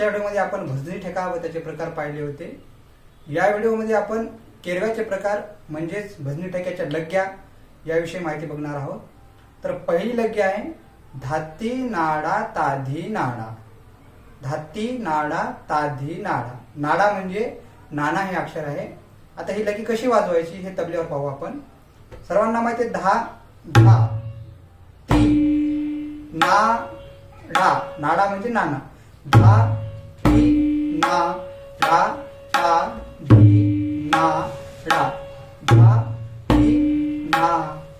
मागच्या व्हिडिओमध्ये आपण भजनी ठेका व त्याचे प्रकार पाहिले होते. या व्हिडिओमध्ये आपण केरव्याचे प्रकार म्हणजेच भजनी ठेक्याच्या लग्या याविषयी माहिती बघणार आहोत. तर पहिली लग्या आहे धाती नाडा ताधी नाडा. धाती नाडा ताधी नाडा. नाडा म्हणजे नाना हे अक्षर आहे. आता ही लगी कशी वाजवायची हे तबल्यावर पाहू आपण. सर्वांना माहिती आहे धा धा ती ना डा. नाडा म्हणजे नाना. धा ती ना डा ता धी ना डा. धा ती ना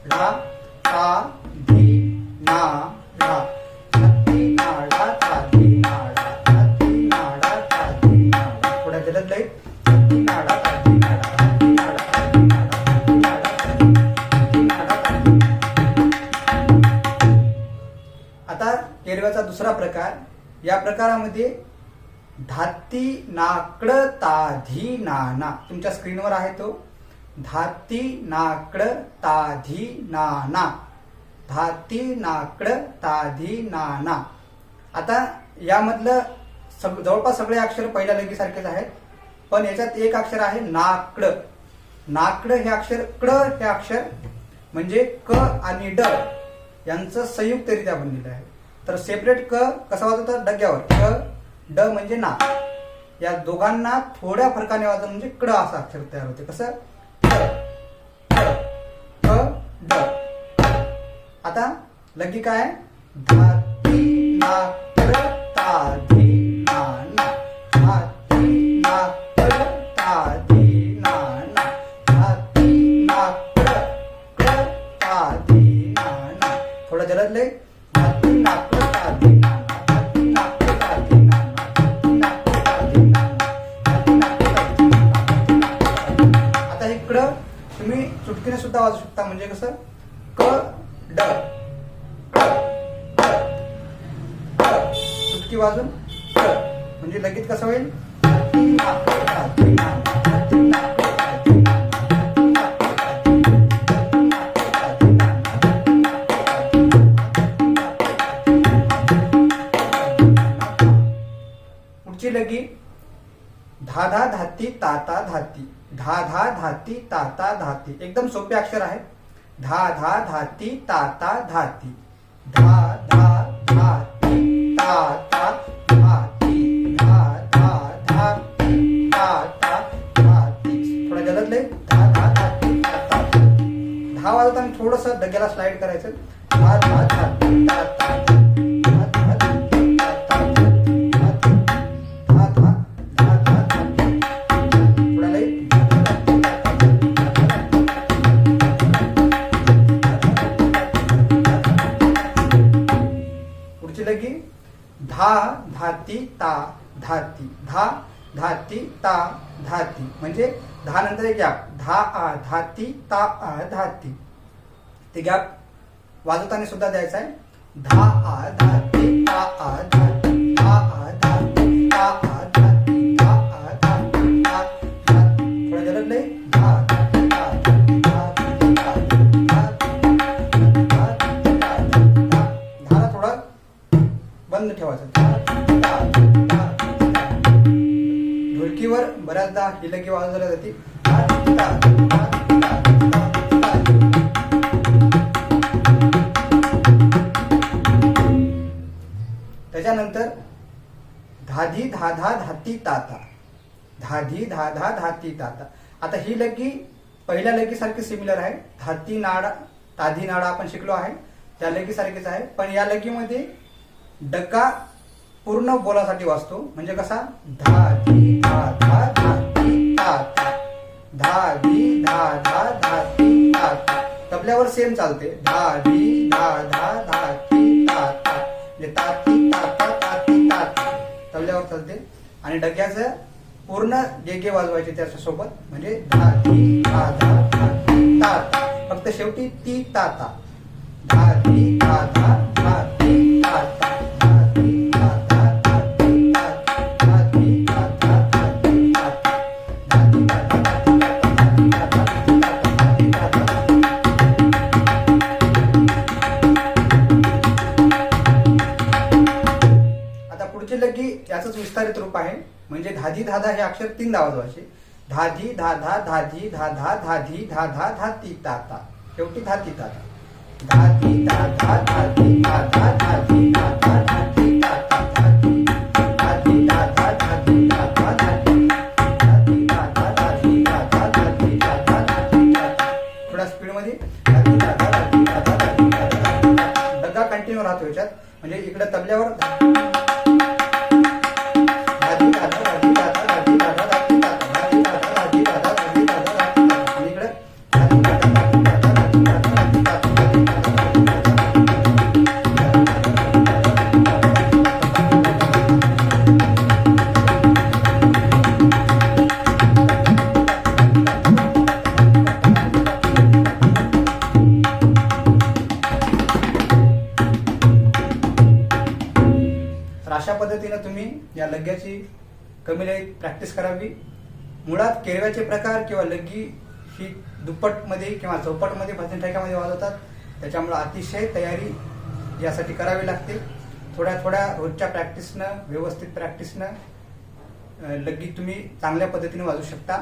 डा ता धी ना डा. धाती नाडा ताधी नाडा. धाती नाडा ताधी नाडा. थोड्या जलद लई. धाती नाडा ताधी नाडा. धाती नाडा ताधी नाडा. धाती नाडा ताधी नाडा ताधी. आता केरव्याचा दुसरा प्रकार. या प्रकारामध्ये धाती नाकड ताधी नाना. तुमच्या स्क्रीनवर आहे तो. धाती नाकड ताधी नाना. धाती नाकड ताधी नाना. आता यामधलं जवळपास सगळे अक्षर पहिल्या लगीसारखेच आहेत, पण याच्यात एक अक्षर आहे नाकड. नाकड हे अक्षर, कड हे अक्षर म्हणजे क आणि ड यांचं संयुक्तरित्या बनलेलं आहे. तर सेपरेट क कसा वाजवतात डग्यावर. क ड म्हणजे ना. या दोघांना थोड्या फरकाने वाजवलं म्हणजे कड असं अक्षर तयार होते. कसं क ड. आता लगी काय आहे धाती नाकड ताधी नाना. धाती नाकड ताधी नाना. धाती नाकड ताधी नाना. थोडं जलद लय. धाती नाकड ताधी नाना. धाती नाकड ताधी नाना. धाती नाकड ताधी नाना. धाती नाकड ताधी नाना. आता हे कड तुम्ही चुटकीने सुद्धा वाजवू शकता. म्हणजे कसं क ड चुटकी वाजून म्हणजे लगेच कसं होईल धाती नाकड ताधी नाना. धाती नाकड ताधी नाना. धाती नाकड ताधी नाना. धाती नाकड ताधी नाना. पुढची लगी धा धा धाती ताता धाती. धा धा धाती ताता धाती. एकदम सोपे अक्षर आहे. धा धा धाती ताता धाती. धा धा धाती ताता धाती. धा धा धाती ताता धाती. थोडा जलद लय. धा धा धाती ताता धाती. धा वाजवताना थोडस डग्याला स्लाइड करायचं. धा धा धाती ताता धाती. धा धा धाती ताता धाती. धा धा धा धा धा धाती. थोडा लय. लगी धा धाती ता धाती. धा धाती ता धाती म्हणजे धा नंतर एक गॅप. धा आ धाती ता आ धाती. ते गॅप वाजवताना सुद्धा द्यायचा आहे. धा आ धाती ता आ धाती. धा आ धाती ता आ धाती. धा आ धाती ता धाती. थोडं जलद लय. धा धाती ता धाती. धा धाती ता धाती. धा धाती ता धाती. धाला थोडं बंद ठेवायचं. ढोलकीवर बऱ्याचदा ही लगी वाजवल्या जाते. त्याच्यानंतर धाधी धाधा धाती ताता. धाधी धाधा धाती ताता. आता ही लगी पहिल्या लगी सारखी सिमिलर आहे. धाती नाडा ताधी नाडा आपण शिकलो आहे, त्या लगी सारखीच आहे. पण या लगीमध्ये डक्का पूर्ण बोलासाठी वाजतो. म्हणजे कसा धाधी धाधा धाती ताता. धाधी धाधा धाती ताता. तबल्यावर सेम चालते. धाधी धाधा धाती ताता म्हणजे ताती ताता ताती ताता तबल्यावर चालते. आणि डग्याचं पूर्ण गे वाजवायचे त्याच्यासोबत. म्हणजे धाधी धाधा धाती ताता. फक्त शेवटी ती ताता. धाधी धाधा धाती ताता. धाधी धाधा धाती ताता. धाधी धाधा धाती ताता. धाधी धाधा धाती ताता. धाधी धाधी ताता. धाधी धाधी ताता. आता पुढची लगी याच विस्तारित म्हणजे धाधी धाधा हे अक्षर 3दा वाजवायचे. धाधी धाधा धाधी धाधा धाधी धाधा धाती ताता. शेवटी धाती ताता. धाधी धाधा धाधी धाधा धाधी धाधा धाती ताता. धाधी धाधा धाधी धाधा धाधी धाधी धाधा धाधी धाधा धाधी धाधा धाती ताता. थोड्या स्पीड मध्ये धाधी धाधा धाधी धाधा धाधी धाधा. डग्गा कंटिन्यू राहतो याच्यात. म्हणजे इकडे तबल्यावर अशा पद्धतीने तुम्ही या लग्ग्याची कमी लयीत प्रॅक्टिस करावी. मुळात केळव्याचे प्रकार किंवा लग्गी ही दुप्पटमध्ये किंवा चौपटमध्ये भजन ठेक्यामध्ये वाजवतात. त्याच्यामुळे अतिशय तयारी यासाठी करावी लागते. थोड्या थोड्या रोजच्या प्रॅक्टिसनं, व्यवस्थित प्रॅक्टिसनं लग्गी तुम्ही चांगल्या पद्धतीने वाजवू शकता.